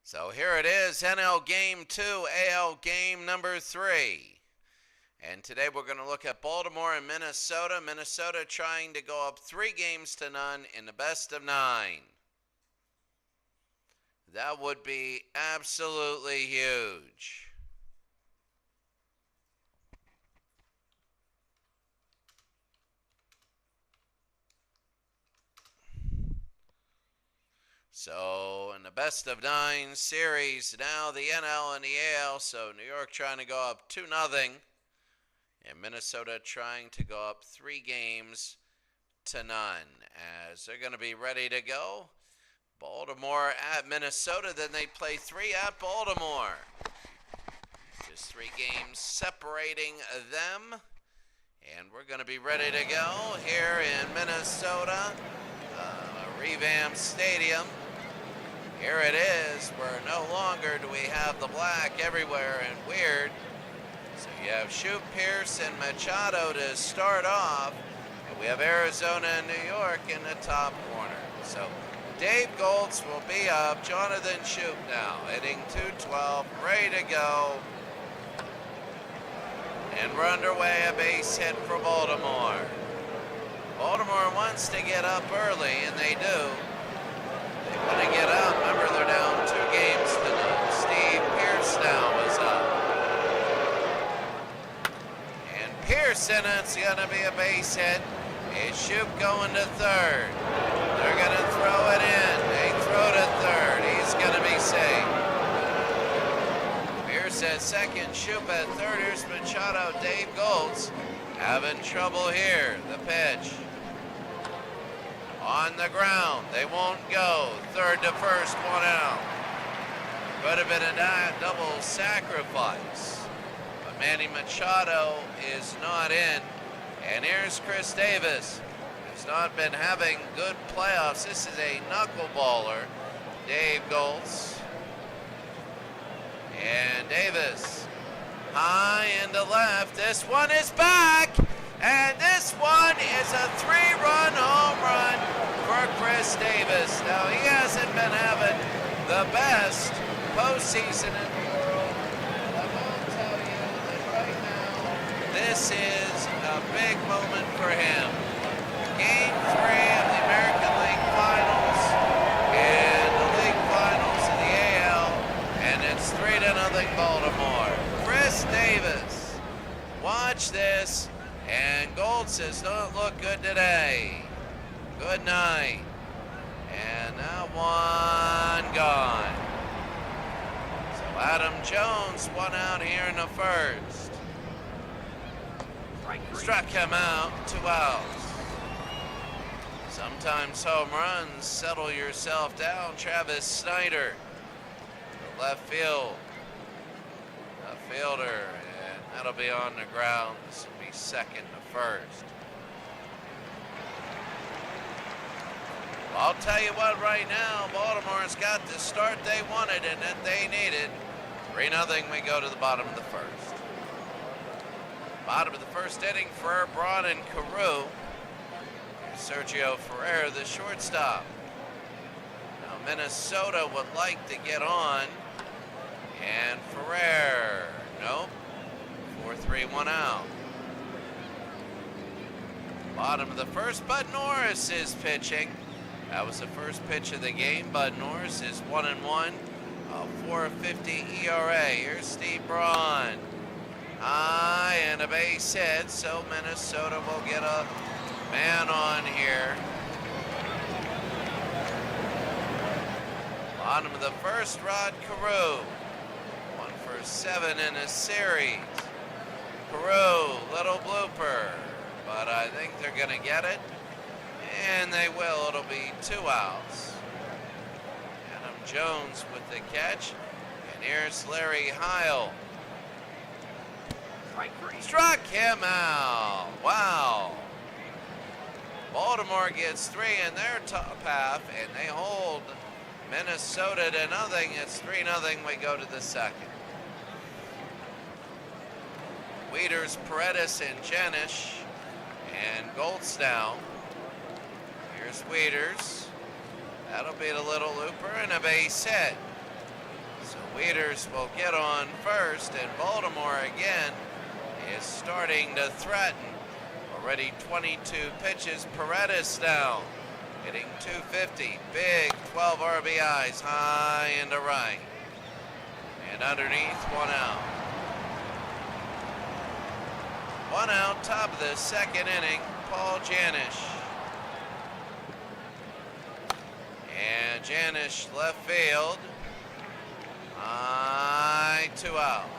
So here it is, NL Game 2, AL Game number 3. And today we're going to look at Baltimore and Minnesota. Minnesota trying to go up 3-0 in the best of 9. That would be absolutely huge. So in the best of 9 series, now the NL and the AL. So New York trying to go up 2-0. And Minnesota trying to go up 3-0 as they're going to be ready to go. Baltimore at Minnesota, then they play 3 at Baltimore. Just 3 games separating them. And we're going to be ready to go here in Minnesota, revamped stadium. Here it is, where no longer do we have the black everywhere and weird. So you have Shoop, Pierce, and Machado to start off. And we have Arizona and New York in the top corner. So Dave Goltz will be up. Jonathan Shoop now hitting .212, ready to go. And we're underway, a base hit for Baltimore. Baltimore wants to get up early, and they do. They want to get up. Remember, they're down 2 games to none. Steve Pierce now is up. And Pearson, it's going to be a base hit. Is Shoop going to third? They're going to throw it in. They throw to third. He's going to be safe. Pierce at second, Shoop at third. Here's Machado, Dave Goltz having trouble here. The pitch. On the ground, they won't go. Third to first, 1 out. Could have been a double sacrifice. But Manny Machado is not in. And here's Chris Davis, who's not been having good playoffs. This is a knuckleballer, Dave Goltz. And Davis, high into left. This one is back. And this one is a 3-run home run for Chris Davis. Now, he hasn't been having the best postseason in the world. But I will tell you that right now, this is a big moment for him. Game 3 of the American League Finals and the League Finals in the AL. And it's 3-0 Baltimore. Chris Davis, watch this. And Gold says, don't look good today. Good night. And that one gone. So Adam Jones, 1 out here in the first. Struck him out, 2 outs. Sometimes home runs settle yourself down. Travis Snyder, left field. Left fielder, and that'll be on the ground. This will be second to first. Well, I'll tell you what, right now, Baltimore's got the start they wanted and that they needed. 3-0, we go to the bottom of the first. Bottom of the first inning for Braun and Carew. Sergio Ferrer, the shortstop. Now Minnesota would like to get on. And Ferrer, nope. 4-3, 1 out. Bottom of the first, Bud Norris is pitching. That was the first pitch of the game. Bud Norris is 1-1, 4.50 ERA. Here's Steve Braun. High and a base hit, so Minnesota will get a man on here. Bottom of the first, Rod Carew. 1-for-7 in a series. Carew, little blooper, but I think they're going to get it. And they will. It'll be 2 outs. Adam Jones with the catch. And here's Larry Heil. Struck him out. Wow. Baltimore gets 3 in their top half, and they hold Minnesota to 0. It's 3-0. We go to the second. Wieters, Paredes, and Jenisch, and Goltz now. Here's Wieters. That'll be the little looper and a base hit. So Wieters will get on first, and Baltimore again is starting to threaten. Already 22 pitches. Paredes now hitting 250. Big 12 RBIs high into right. And underneath, 1 out. 1 out, top of the second inning, Paul Janisch. And Janisch left field. 2 outs.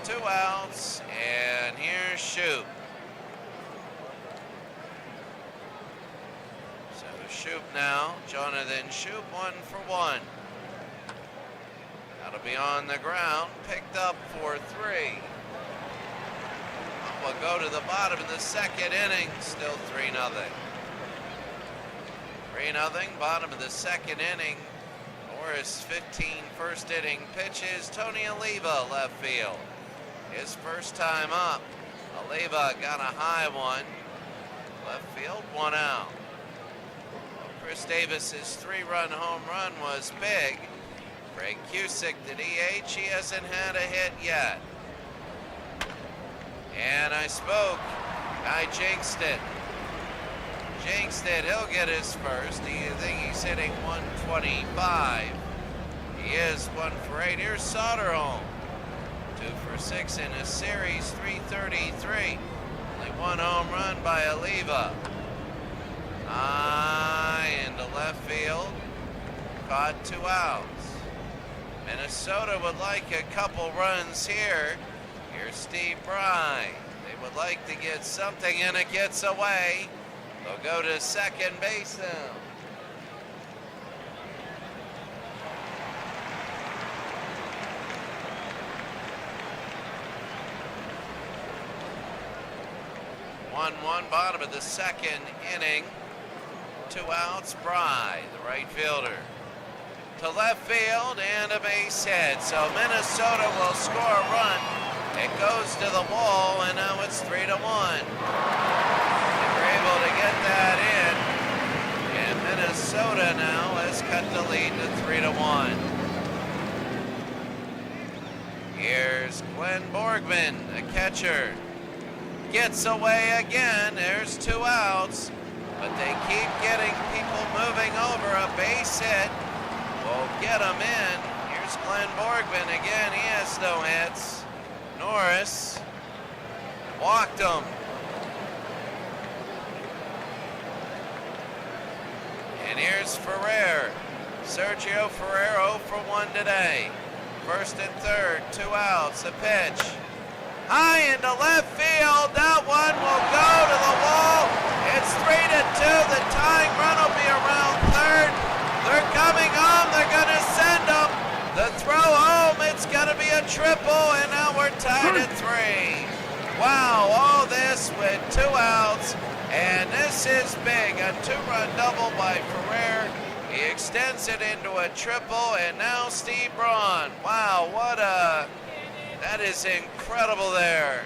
2 outs, and here's Shoop. So Shoop now, Jonathan Shoop, 1 for 1. That'll be on the ground, picked up for 3. We'll go to the bottom of the second inning, still 3-0. 3-0, bottom of the second inning. Norris 15 first inning pitches. Tony Oliva left field. His first time up. Oliva got a high one. Left field, 1 out. Well, Chris Davis's 3-run home run was big. Greg Cusick, the DH, he hasn't had a hit yet. And I spoke. I jinxed it. He'll get his first. Do you think he's hitting 125? He is 1 for 8. Here's Soderholm. 2 for 6 in a series, 333. Only 1 home run by Oliva. Into left field. Caught 2 outs. Minnesota would like a couple runs here. Here's Steve Bry. They would like to get something, and it gets away. They'll go to second base now. One bottom of the second inning. 2 outs, Bry, the right fielder. To left field and a base hit. So Minnesota will score a run. It goes to the wall, and now it's 3-1. They're able to get that in. And Minnesota now has cut the lead to 3-1. Here's Glenn Borgman, the catcher. Gets away again. There's 2 outs. But they keep getting people moving over. A base hit will get them in. Here's Glenn Borgman again. He has no hits. Norris walked him. And here's Ferrer. Sergio Ferrer 0 for 1 today. First and third, 2 outs, a pitch. High into left field. That one will go to the wall. It's 3-2. The tying run will be around third. They're coming home. They're going to send them. The throw home. It's going to be a triple, and now we're tied at 3. Wow, all this with 2 outs, and this is big. A 2-run double by Ferrer. He extends it into a triple, and now Steve Braun. Wow, that is incredible there.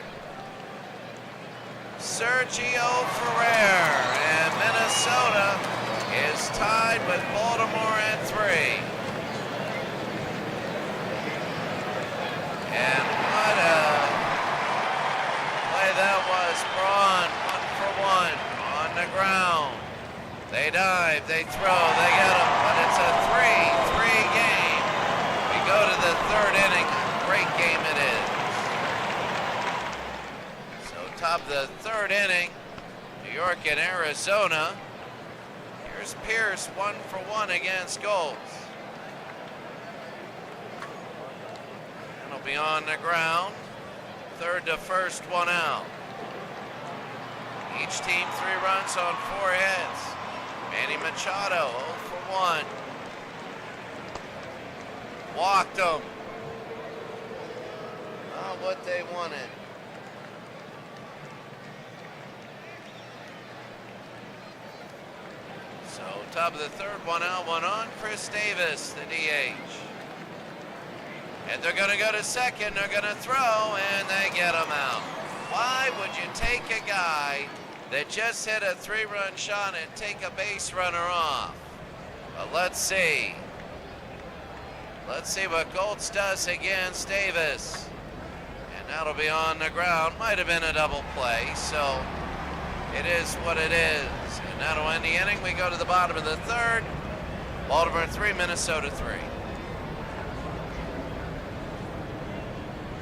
Sergio Ferrer, and Minnesota is tied with Baltimore at 3. And what a play that was. Braun, 1 for 1 on the ground. They dive, they throw, they get him, but it's a 3-3 game. We go to the third inning. Great game it is. So top of the third inning, New York and Arizona. Here's Pierce, 1 for 1 against Golds. And he'll be on the ground. Third to first, 1 out. Each team 3 runs on 4 hits. Manny Machado, 0 for 1. Walked him. Not what they wanted. So top of the third, 1 out, 1 on. Chris Davis, the DH. And they're going to go to second. They're going to throw, and they get him out. Why would you take a guy that just hit a 3-run shot and take a base runner off? But let's see. Let's see what Goltz does against Davis. And that'll be on the ground. Might have been a double play, so it is what it is. And that'll end the inning. We go to the bottom of the third. Baltimore 3, Minnesota 3.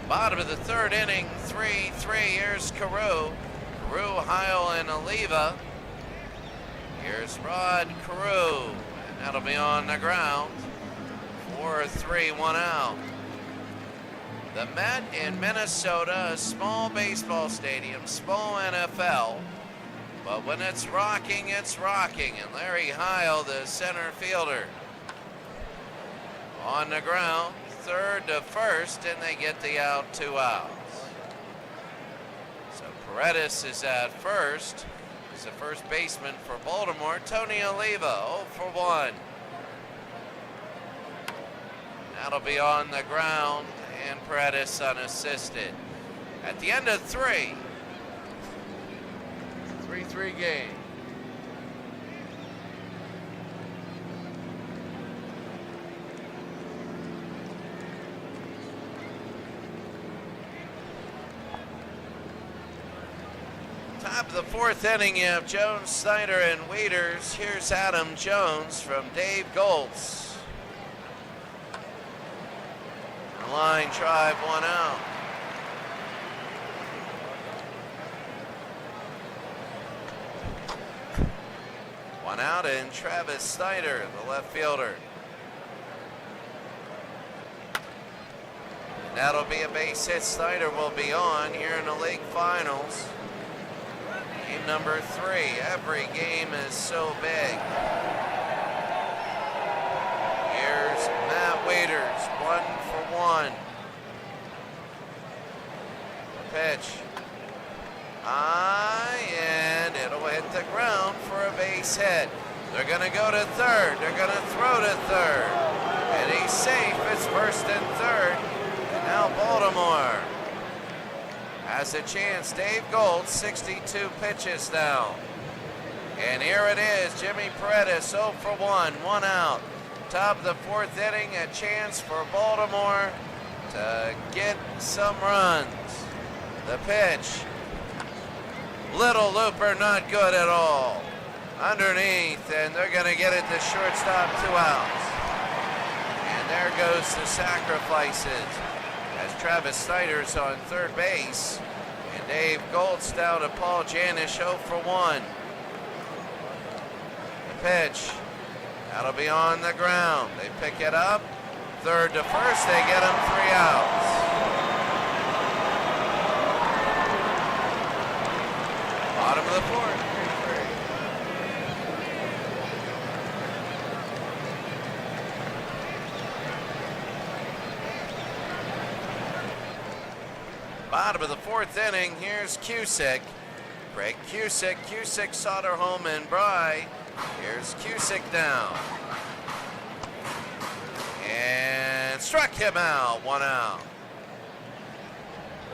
Bottom of the third inning, 3-3. Here's Carew. Carew, Heil, and Oliva. Here's Rod Carew. And that'll be on the ground. 4-3, 1 out. The Met in Minnesota, a small baseball stadium, small NFL. But when it's rocking, it's rocking. And Larry Heil, the center fielder, on the ground, third to first, and they get the out, 2 outs. So Paredes is at first. He's the first baseman for Baltimore. Tony Oliva, 0 for 1. That'll be on the ground, and Paredes unassisted. At the end of 3, 3-3 game. Top of the fourth inning, you have Jones, Snyder, and Wieters. Here's Adam Jones from Dave Goltz. Line drive, 1 out. One out, and Travis Snyder, the left fielder. And that'll be a base hit. Snyder will be on here in the league finals. Game number 3. Every game is so big. Here's Matt Wieters, 1 for 1. Pitch. High, and it'll hit the ground for a base hit. They're going to go to third. They're going to throw to third. And he's safe. It's first and third. And now Baltimore has a chance. Dave Goltz, 62 pitches now. And here it is. Jimmy Paredes, 0 for 1. 1 out. Top of the fourth inning, a chance for Baltimore to get some runs. The pitch. Little looper, not good at all. Underneath, and they're going to get it to shortstop, 2 outs. And there goes the sacrifices as Travis Snyder's on third base. And Dave Goltz down to Paul Janish, 0 for 1. The pitch. That'll be on the ground. They pick it up. Third to first, they get him 3 outs. Bottom of the fourth, 3-3. Bottom of the fourth inning, here's Cusick. Craig Cusick, Soderholm, and Bry. Here's Cusick down. And struck him out, 1 out.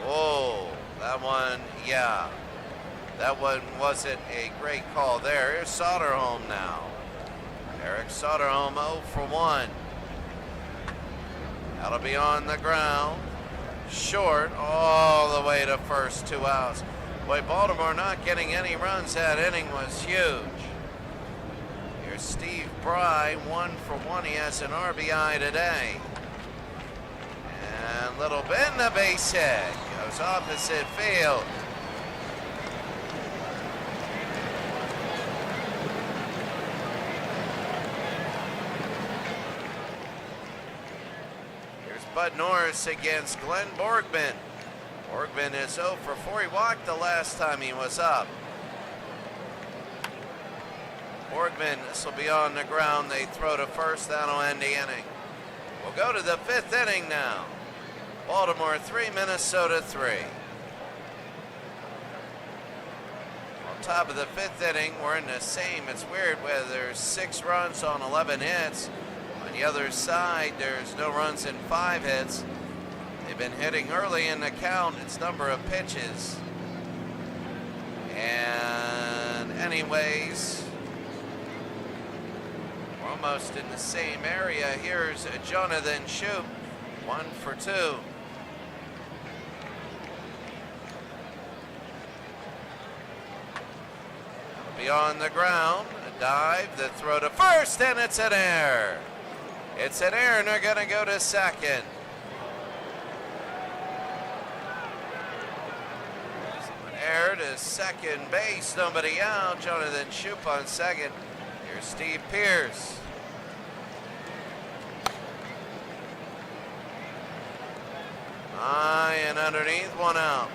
Whoa, that one, yeah. That one wasn't a great call there. Here's Soderholm now. Eric Soderholm, 0 for 1. That'll be on the ground. Short, all the way to first, 2 outs. Boy, Baltimore not getting any runs that inning was huge. Here's Steve Bry, 1 for 1. He has an RBI today. And little bend the base hit. Goes opposite field. Here's Bud Norris against Glenn Borgman. Borgman is 0 for 4. He walked the last time he was up. Borgman, this will be on the ground. They throw to first. That'll end the inning. We'll go to the 5th inning now. Baltimore 3, Minnesota 3. On top of the 5th inning, we're in the same. It's weird where there's 6 runs on 11 hits. On the other side, there's no runs in 5 hits. They've been hitting early in the count. It's number of pitches. And anyways, we're almost in the same area. Here's Jonathan Shoup, 1 for 2. Be on the ground, a dive, the throw to first, and it's an error. It's an error, and they're going to go to second. An error to second base, nobody out. Jonathan Shoup on second. Here's Steve Pearce. High and underneath, 1 out.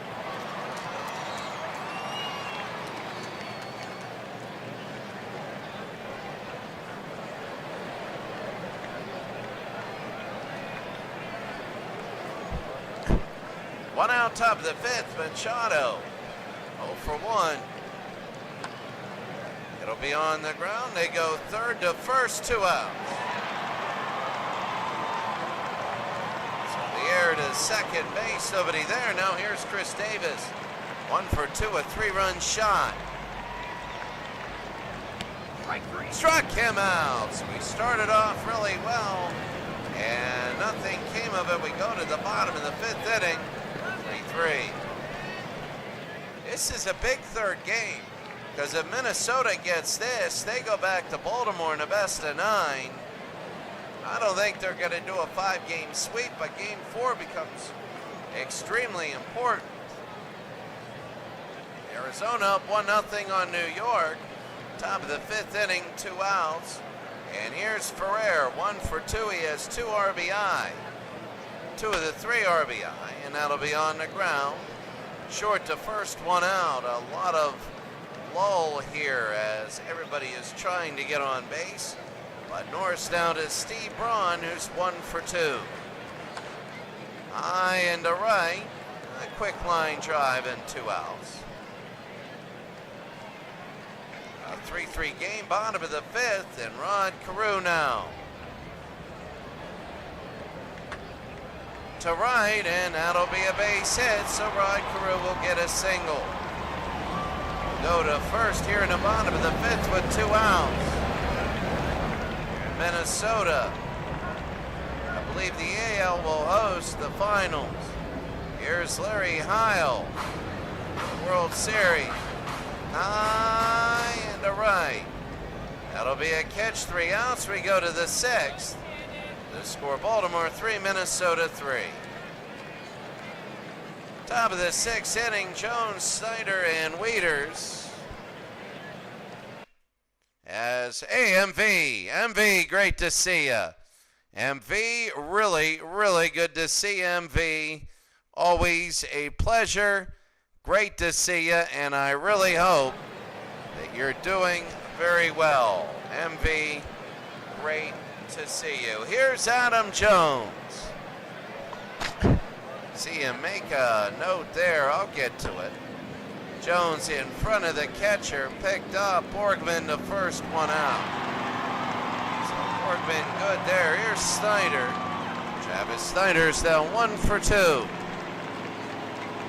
One out, top of the 5th, Machado. 0 for 1. It'll be on the ground. They go third to first, 2 outs. So the error to second base, nobody there. Now here's Chris Davis. 1 for 2, a 3-run shot. Struck him out. So we started off really well, and nothing came of it. We go to the bottom of the 5th inning. 3-3. This is a big third game, because if Minnesota gets this, they go back to Baltimore in a best of 9. I don't think they're going to do a 5-game sweep, but game 4 becomes extremely important. Arizona up 1-0 on New York. Top of the 5th inning, 2 outs. And here's Ferrer, 1 for 2. He has 2 RBI. 2 of the 3 RBI, and that'll be on the ground. Short to first, 1 out. A lot of lull here as everybody is trying to get on base. But Norris down to Steve Braun, who's 1 for 2. High and to right. A quick line drive and 2 outs. A 3-3 game, bottom of the 5th, and Rod Carew now. To right, and that'll be a base hit, so Rod Carew will get a single. Go to first here in the bottom of the 5th with 2 outs. Minnesota, I believe the AL will host the finals. Here's Larry Heil, World Series. High and to right. That'll be a catch, 3 outs. We go to the 6th. The score, Baltimore 3, Minnesota 3. Top of the 6th inning, Jones, Snyder, and Wieters. As MV, great to see ya. MV, really good to see MV. Always a pleasure. Great to see ya, and I really hope that you're doing very well. MV, great to see you. Here's Adam Jones. See him make a note there. I'll get to it. Jones in front of the catcher, picked up. Borgman to first, 1 out. So Borgman good there. Here's Snyder. Travis Snyder's down 1 for 2.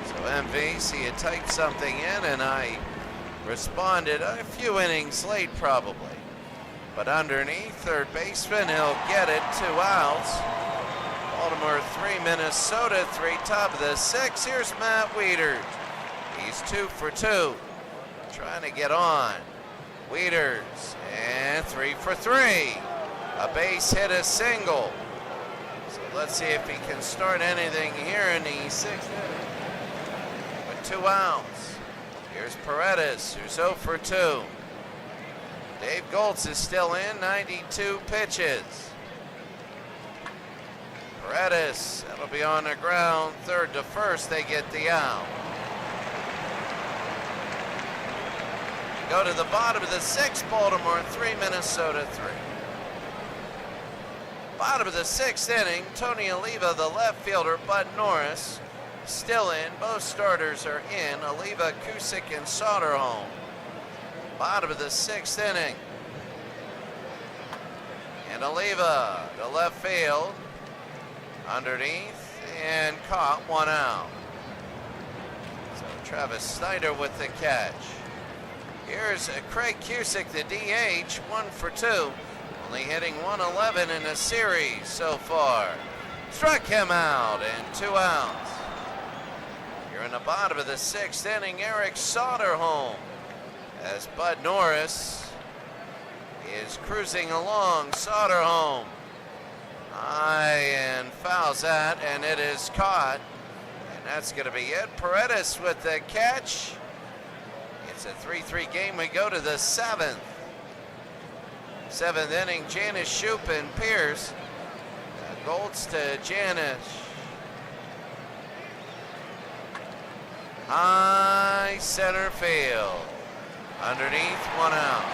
So MV, see you typed something in, and I responded a few innings late probably. But underneath, third baseman, he'll get it, 2 outs. Baltimore 3, Minnesota 3, top of the 6th. Here's Matt Wieters. He's 2 for 2, trying to get on. Wieters, and 3 for 3. A base hit, a single. So let's see if he can start anything here in the 6th inning. With 2 outs. Here's Paredes, who's 0 for 2. Dave Goltz is still in, 92 pitches. Paredes, that'll be on the ground, third to first, they get the out. Go to the bottom of the 6th, Baltimore 3, Minnesota 3. Bottom of the 6th inning, Tony Oliva, the left fielder, Bud Norris, still in. Both starters are in, Oliva, Cusick, and Soderholm. Bottom of the 6th inning. And Oliva to left field. Underneath and caught, 1 out. So Travis Snyder with the catch. Here's Craig Cusick, the DH, 1 for 2. only hitting 111 in a series so far. Struck him out, and 2 outs. Here in the bottom of the 6th inning, Eric Soderholm, as Bud Norris is cruising along. Soderholm high and fouls that, and it is caught. And that's going to be it. Paredes with the catch. It's a 3-3 game. We go to the 7th. 7th inning, Janish, Shoop, and Pierce. Golds to Janish. High center field. Underneath, 1 out.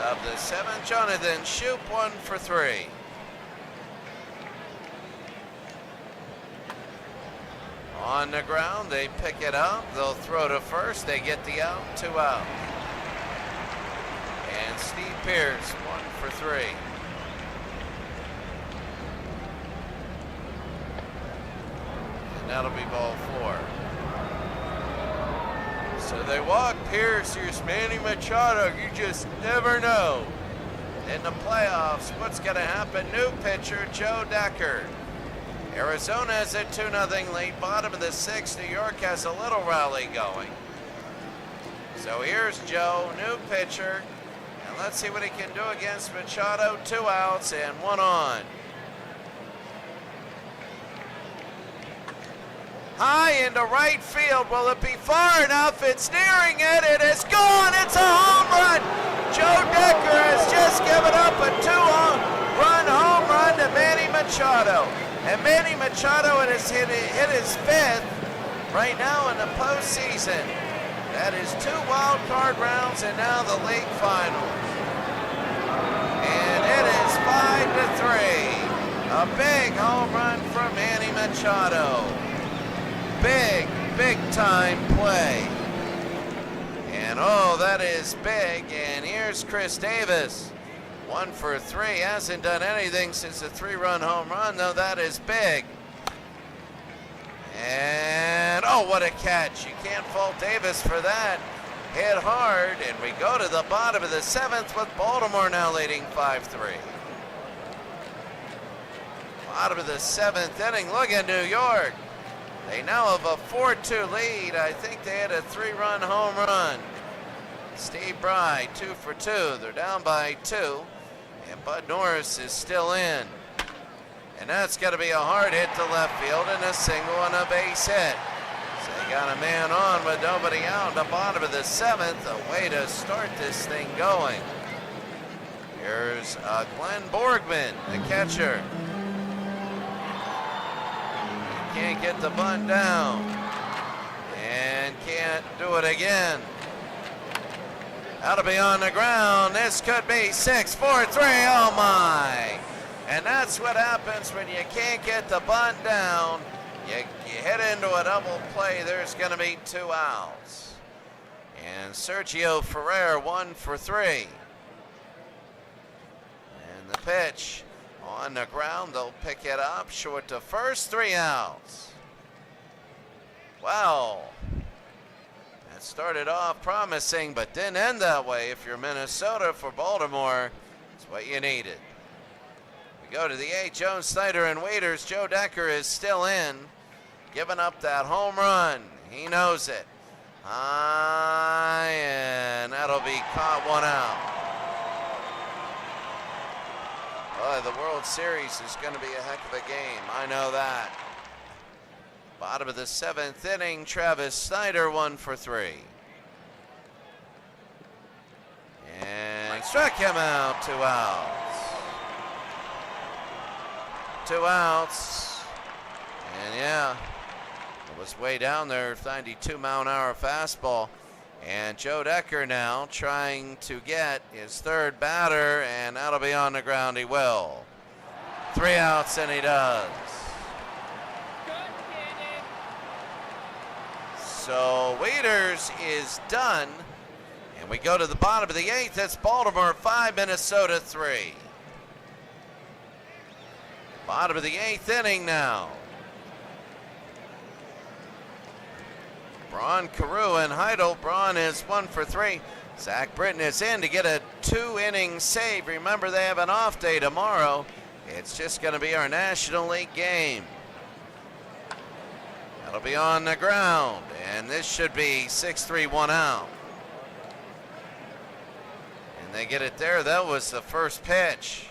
Of the 7th, Jonathan Shoop, 1 for 3. On the ground, they pick it up. They'll throw to first. They get the out, 2 out. And Steve Pierce, 1 for 3. And that'll be ball 4. So they walk Pierce. Here's Manny Machado. You just never know. In the playoffs, what's going to happen? New pitcher, Joe Decker. Arizona has a 2-0 lead. Bottom of the 6th, New York has a little rally going. So here's Joe, new pitcher. And let's see what he can do against Machado. 2 outs and 1 on. High into right field. Will it be far enough? It's nearing it. It is gone. It's a home run. Joe Decker has just given up a 2-run home run to Manny Machado. And Manny Machado has hit his 5th right now in the postseason. That is 2 wild card rounds and now the league finals. And it is 5-3. A big home run from Manny Machado. Big time play. And oh, that is big. And here's Chris Davis. 1 for 3. Hasn't done anything since a 3-run home run, though. That is big. And oh, what a catch. You can't fault Davis for that. Hit hard. And we go to the bottom of the 7th with Baltimore now leading 5-3. Bottom of the 7th inning. Look at New York. They now have a 4-2 lead. I think they had a 3-run home run. Steve Bry, 2 for 2. They're down by 2. And Bud Norris is still in. And that's got to be a hard hit to left field and a single and a base hit. So they got a man on with nobody out. The bottom of the 7th. A way to start this thing going. Here's Glenn Borgman, the catcher. Can't get the bunt down. And can't do it again. That'll be on the ground. This could be 6-4-3. Oh my. And that's what happens when you can't get the bunt down. You hit into a double play. There's going to be 2 outs. And Sergio Ferrer, 1 for 3. And the pitch. On the ground, they'll pick it up. Short to first, 3 outs. Wow. That started off promising, but didn't end that way. If you're Minnesota, for Baltimore, it's what you needed. We go to the 8th. Jones, Snyder, and Waiters. Joe Decker is still in. Giving up that home run. He knows it. High, and that'll be caught, 1 out. The World Series is going to be a heck of a game. I know that. Bottom of the 7th inning, Travis Snyder, 1 for 3. And struck him out, 2 outs. 2 outs. And yeah, it was way down there, 92-mile-an-hour fastball. And Joe Decker now trying to get his 3rd batter, and that'll be on the ground. He will. 3 outs, and he does. So Waiters is done, and we go to the bottom of the 8th. It's Baltimore 5, Minnesota 3. Bottom of the 8th inning now. Braun, Carew, and Heidel. Braun is 1 for 3. Zach Britton is in to get a 2-inning save. Remember, they have an off day tomorrow. It's just going to be our National League game. That'll be on the ground, and this should be 6-3, 1 out. And they get it there. That was the first pitch.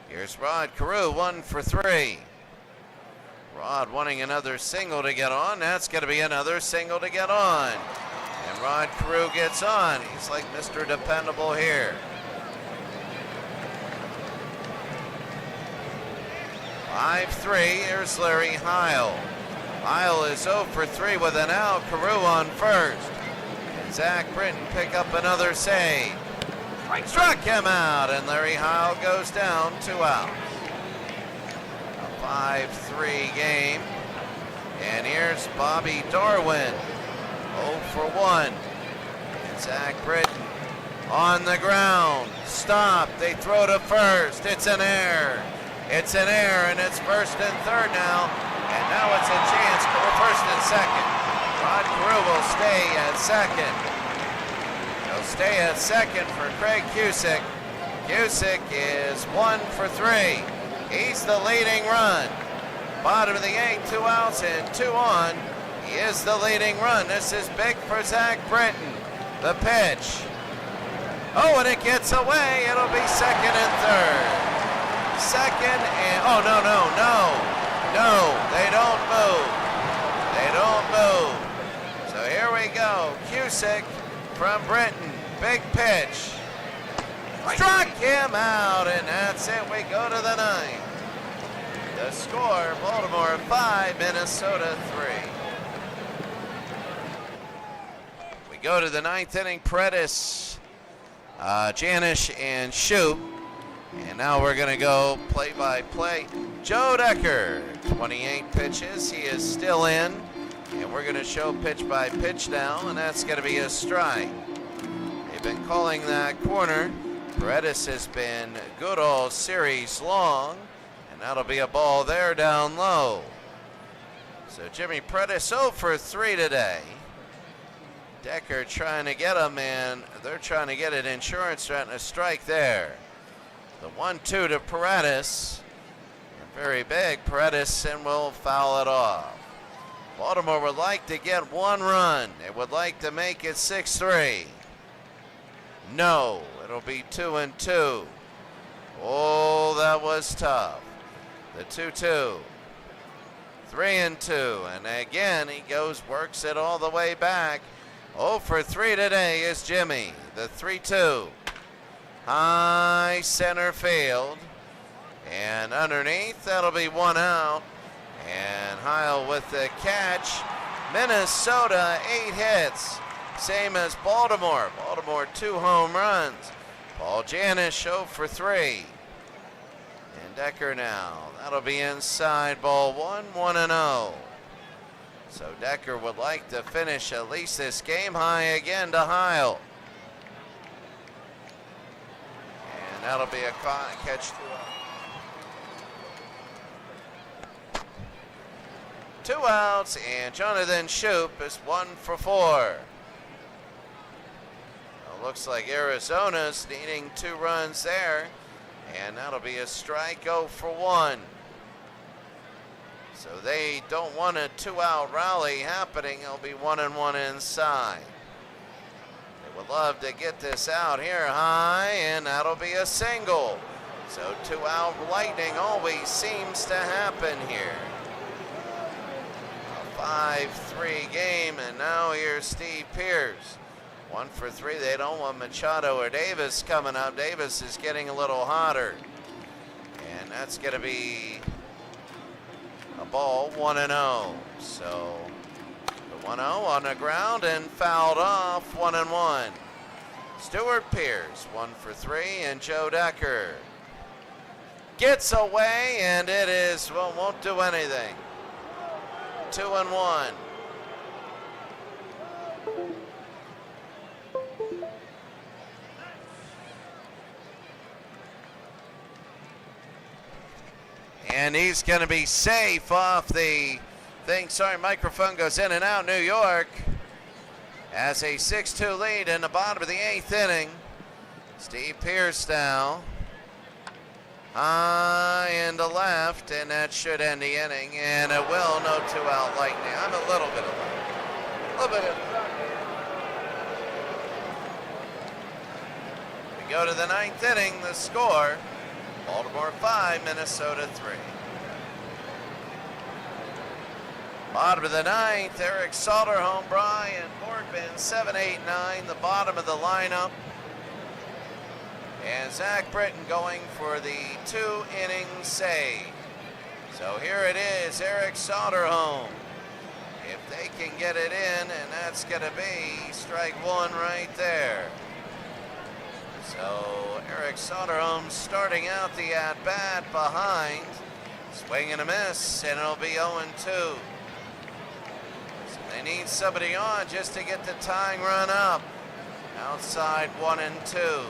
Here's Rod Carew, 1 for 3. Rod wanting another single to get on. That's going to be another single to get on. And Rod Carew gets on. He's like Mr. Dependable here. 5-3. Here's Larry Heil. Heil is 0 for 3 with an out. Carew on first. And Zach Britton pick up another save. Struck him out, and Larry Heil goes down, 2 outs. 5-3 game. And here's Bobby Darwin, 0 for 1. And Zach Britton on the ground. Stop. They throw to first. It's an error. It's an error, and it's first and third now. And now it's a chance for first and second. Rod Carew will stay at second. He'll stay at second for Craig Cusick. Cusick is 1 for 3. He's the leading run. Bottom of the 8th, 2 outs and 2 on. He is the leading run. This is big for Zach Britton. The pitch. Oh, and it gets away. It'll be second and third. Second and, oh, no, they don't move. They don't move. So here we go. Cusick from Britton. Big pitch. Struck him out, and that's it. We go to the 9th. The score, Baltimore 5, Minnesota 3. We go to the 9th inning. Paredes, Janish, and Shoup. And now we're going to go play-by-play. Joe Decker, 28 pitches. He is still in. And we're going to show pitch-by-pitch now, and that's going to be a strike. They've been calling that corner. Paredes has been good all series long, and that'll be a ball there down low. So Jimmy Paredes 0 for 3 today. Decker trying to get him, and they're trying to get it. Insurance threatening a strike there. The 1-2 to Paredes. Very big. Paredes and will foul it off. Baltimore would like to get 1 run. They would like to make it 6-3. No, it'll be 2-2. Oh, that was tough. The 2-2. 3-2. And again, he goes, works it all the way back. 0 for 3 today is Jimmy. The 3-2. High center field. And underneath, that'll be 1 out. And Heil with the catch. Minnesota, 8 hits. Same as Baltimore. Baltimore, 2 home runs. Paul Janish 0 for 3. And Decker now. That'll be inside, ball 1, 1-0. So Decker would like to finish at least this game. High again to Heil. And that'll be a catch 2 out. 2 outs, and Jonathan Shoup is 1 for 4. Looks like Arizona's needing 2 runs there, and that'll be a strike. 0 for 1. So they don't want a 2-out rally happening. It'll be 1-1 inside. They would love to get this out here high, and that'll be a single. So 2-out lightning always seems to happen here. 5-3 game, and now here's Steve Pearce. 1 for 3. They don't want Machado or Davis coming up. Davis is getting a little hotter. And that's going to be a ball, 1-0. So the 1-0 on the ground and fouled off, 1-1. Stuart Pearce, 1 for 3, and Joe Decker gets away, and it is, well, won't do anything. 2-1. And he's going to be safe off the thing. Sorry, microphone goes in and out. New York. has a 6-2 lead in the bottom of the 8th inning. Steve Pearce now high in the left, and that should end the inning, and it will. No 2-out Lightning. I'm a little bit of We go to the 9th inning. The score: Baltimore 5, Minnesota 3. Bottom of the 9th, Eric Soderholm, Brian Borgman, 7, 8, 9, the bottom of the lineup. And Zach Britton going for the 2-inning save. So here it is, Eric Soderholm. If they can get it in, and that's going to be strike one right there. So Eric Soderholm starting out the at-bat behind. Swing and a miss, and it'll be 0-2. They need somebody on just to get the tying run up. Outside 1-2.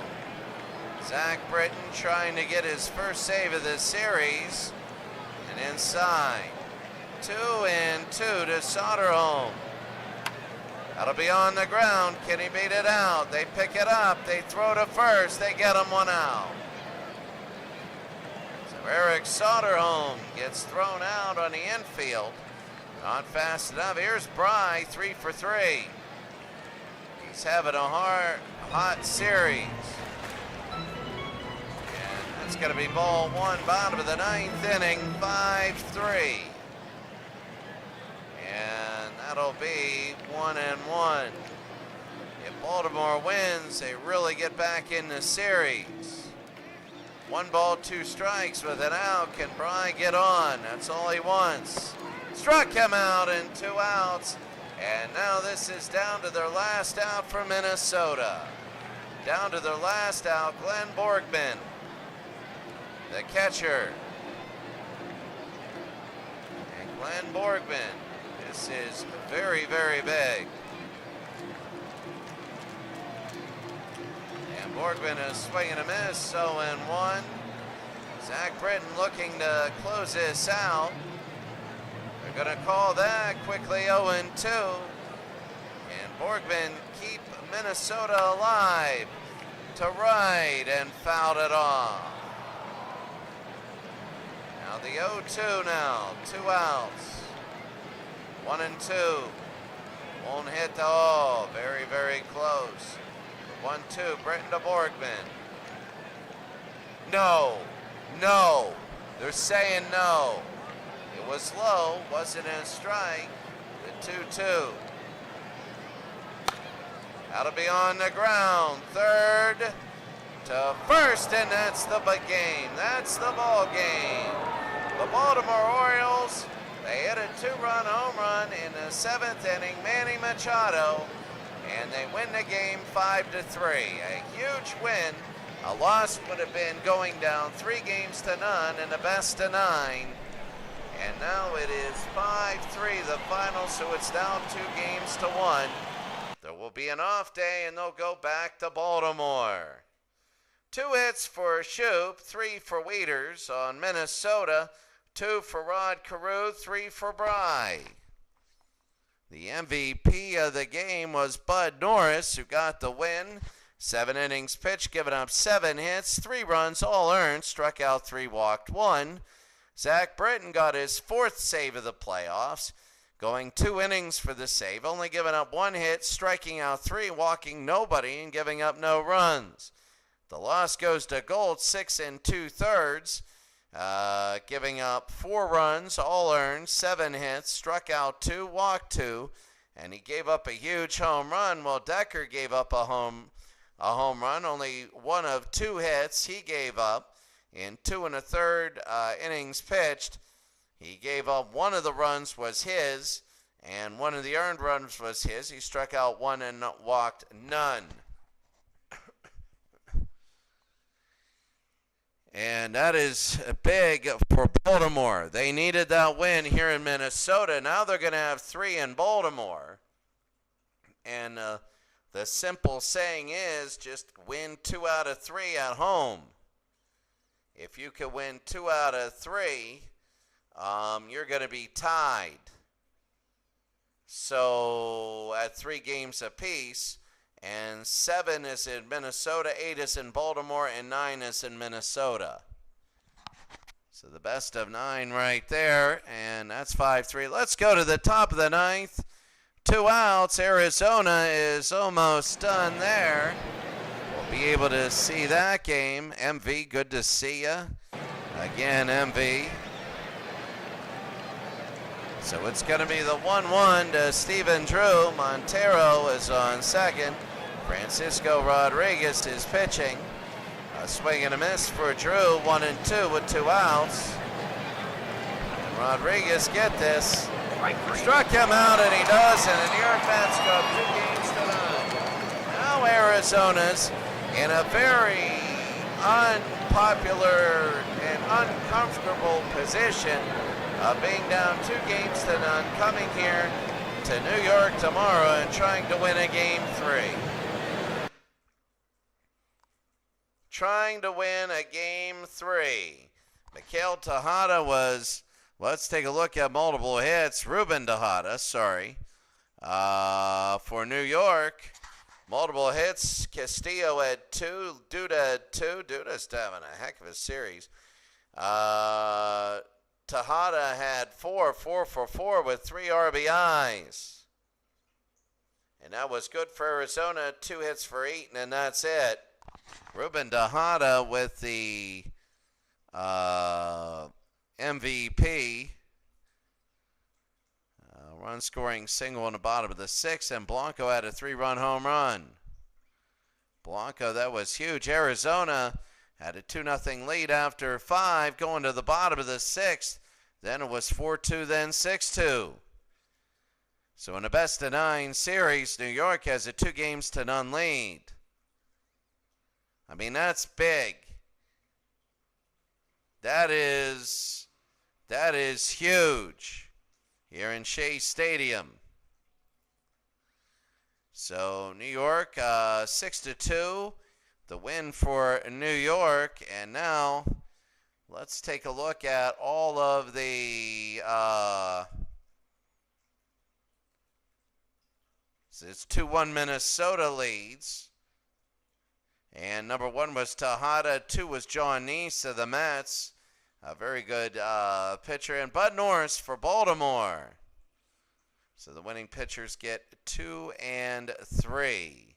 Zach Britton trying to get his first save of the series. And inside 2-2 to Soderholm. That'll be on the ground. Can he beat it out? They pick it up. They throw to first. They get him one out. So Eric Soderholm gets thrown out on the infield. Not fast enough. Here's Bry, 3 for 3. He's having a hot series. And that's going to be ball one, bottom of the 9th inning, 5-3. And that'll be 1-1. If Baltimore wins, they really get back in the series. 1 ball, 2 strikes with an out. Can Bry get on? That's all he wants. Struck him out and 2 outs. And now this is down to their last out for Minnesota. Down to their last out, Glenn Borgman, the catcher. And Glenn Borgman, this is very, very big. And Borgman is swinging a miss, 0-1. Zach Britton looking to close this out. They're going to call that quickly 0-2. And Borgman keep Minnesota alive to right and fouled it off. Now the 0-2 now, 2 outs. 1-2. Won't hit the all. Very, very close. 1-2, Britton to Borgman. No. They're saying no. It was low, wasn't a strike. The 2-2. That'll be on the ground. Third to first, and that's the big game. That's the ball game. The Baltimore Orioles, they hit a 2-run home run in the 7th inning, Manny Machado, and they win the game 5-3. A huge win. A loss would have been going down 3-0 in the best of 9. And now it is 5-3, the final, so it's down 2-1. There will be an off day, and they'll go back to Baltimore. 2 hits for Shoop, 3 for Wieters on Minnesota, 2 for Rod Carew, 3 for Bry. The MVP of the game was Bud Norris, who got the win. 7 innings pitched, giving up 7 hits, 3 runs, all earned, struck out 3, walked 1. Zach Britton got his 4th save of the playoffs, going 2 innings for the save, only giving up 1 hit, striking out 3, walking nobody, and giving up no runs. The loss goes to Gold, 6 2/3, giving up 4 runs, all earned, 7 hits, struck out 2, walked 2, and he gave up a huge home run. Well, Decker gave up a home run, only 1 of 2 hits he gave up. In 2 1/3 innings pitched, he gave up 1 of the runs was his, and 1 of the earned runs was his. He struck out 1 and walked none. And that is big for Baltimore. They needed that win here in Minnesota. Now they're going to have 3 in Baltimore. And the simple saying is just win 2 out of 3 at home. If you can win 2 out of 3, you're going to be tied. So at 3 games apiece, and 7 is in Minnesota, 8 is in Baltimore, and 9 is in Minnesota. So the best of 9 right there, and that's 5-3. Let's go to the top of the 9th. 2 outs. Arizona is almost done there. We'll be able to see that game. MV, good to see ya. Again, MV. So it's going to be the 1-1 to Stephen Drew. Montero is on second. Francisco Rodriguez is pitching. A swing and a miss for Drew. 1-2 with 2 outs. And Rodriguez, get this, struck him out, and he does, and the New York Mets go 2 games to 9. Now Arizona's in a very unpopular and uncomfortable position of being down 2 games to 0, coming here to New York tomorrow and trying to win a game 3. Trying to win a game 3. Miguel Tejada was, let's take a look at multiple hits. Ruben Tejada, sorry, for New York. Multiple hits. Castillo at 2. Duda at 2. Duda's having a heck of a series. Tejada had 4 for 4 with 3 RBIs. And that was good for Arizona. 2 hits for Eaton, and that's it. Ruben Tejada with the MVP. Run scoring single in the bottom of the 6th, and Blanco had a 3-run home run. Blanco, that was huge. Arizona had a 2-0 lead after 5, going to the bottom of the 6th. Then it was 4-2, then 6-2. So in a best of 9 series, New York has a 2 games to none lead. I mean, that's big. That is huge here in Shea Stadium. So New York, 6-2, the win for New York. And now let's take a look at all of the, so it's 2-1 Minnesota leads. And number 1 was Tejada, 2 was John Neese of the Mets. A very good pitcher. And Bud Norris for Baltimore. So the winning pitchers get 2 and 3.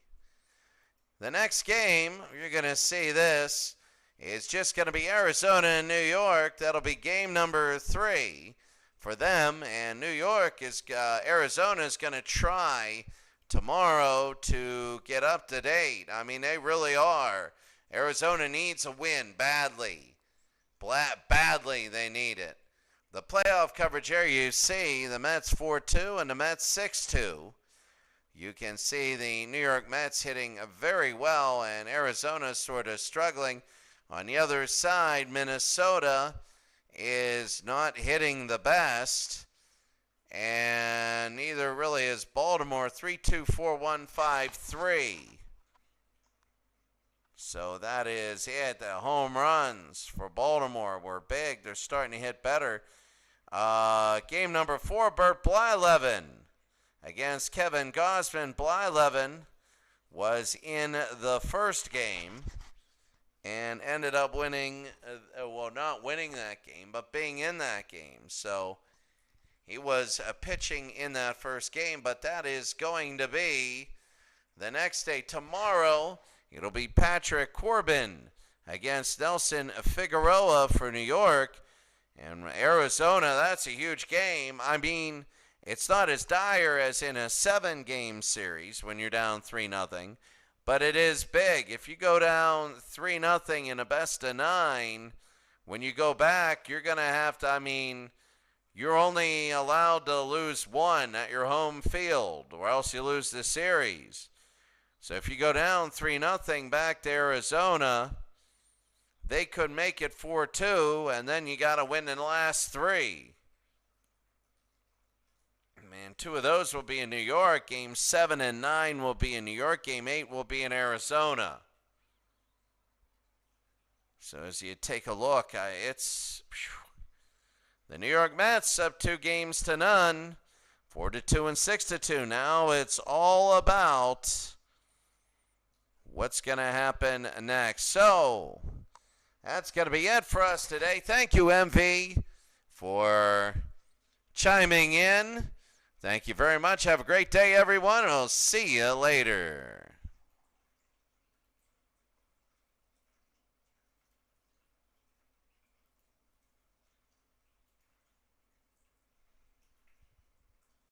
The next game, you're going to see this, is just going to be Arizona and New York. That'll be game number 3 for them. And New York is, Arizona is going to try tomorrow to get up to date. I mean, they really are. Arizona needs a win badly. Badly they need it. The playoff coverage here you see the Mets 4-2 and the Mets 6-2. You can see the New York Mets hitting very well and Arizona sort of struggling. On the other side, Minnesota is not hitting the best. And neither really is Baltimore. 3-2, 4-1, 5-3. So that is it. The home runs for Baltimore were big. They're starting to hit better. Game number 4, Bert Blyleven against Kevin Gausman. Blyleven was in the first game and ended up winning, well, not winning that game, but being in that game. So he was pitching in that first game, but that is going to be the next day. Tomorrow, it'll be Patrick Corbin against Nelson Figueroa for New York. And Arizona, that's a huge game. I mean, it's not as dire as in a 7-game series when you're down 3-0, but it is big. If you go down 3-0 in a best of 9, when you go back, you're going to have to, I mean, you're only allowed to lose 1 at your home field, or else you lose the series. So if you go down 3-0 back to Arizona, they could make it 4-2, and then you got to win in the last 3. Man, 2 of those will be in New York. Game 7 and 9 will be in New York. Game 8 will be in Arizona. So as you take a look, it's the New York Mets up 2 games to none. 4-2 and 6-2. Now it's all about what's going to happen next. So that's going to be it for us today. Thank you, MV, for chiming in. Thank you very much. Have a great day, everyone. I'll see you later.